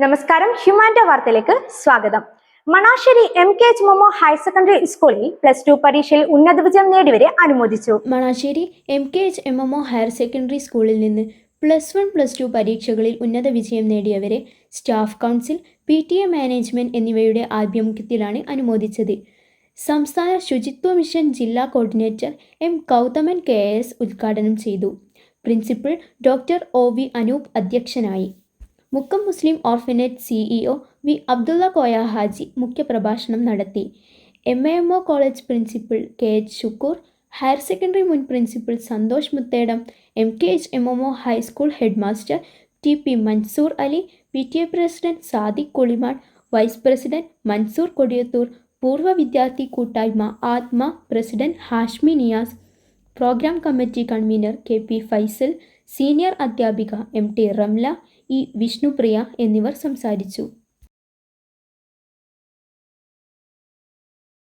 നമസ്കാരം, ഹ്യൂമാനിറ്റി വാർത്തയിലേക്ക് സ്വാഗതം. Manassery MKH momo higher secondary സ്കൂളിൽ +2 പരീക്ഷയിൽ ഉന്നത വിജയം നേടിയവരെ അനുമോദിച്ചു. Manassery MKH MMO higher secondary സ്കൂളിൽ നിന്ന് +1, +2 പരീക്ഷകളിൽ ഉന്നത വിജയം നേടിയവരെ സ്റ്റാഫ് കൗൺസിൽ, PTA മാനേജ്മെന്റ് എന്നിവയുടെ ആഭിമുഖ്യത്തിലാണ് അനുമോദിച്ചത്. സംസ്ഥാന ശുചിത്വ മിഷൻ ജില്ലാ കോർഡിനേറ്റർ M. ഗൗതമൻ KS ഉദ്ഘാടനം ചെയ്തു. പ്രിൻസിപ്പൽ ഡോക്ടർ OV അനൂപ് അധ്യക്ഷനായി. Mukkam Muslim orphanage CEO V. Abdulla Koya Haji മുഖ്യപ്രഭാഷണം നടത്തി. MAMO college principal KH Shukoor, higher secondary മുൻ principal Santhosh Muthedam, MKH MMO high school headmaster TP Mansoor Ali, PTA president Sadiq Kulimad, vice president Mansoor Kodiyathur, പൂർവ്വ വിദ്യാർത്ഥി കൂട്ടായ്മ Athma president Hashmi Niyas, programme committee convenor KP Faisal, senior അധ്യാപിക MT റംല, E. വിഷ്ണുപ്രിയ എന്നിവർ സംസാരിച്ചു.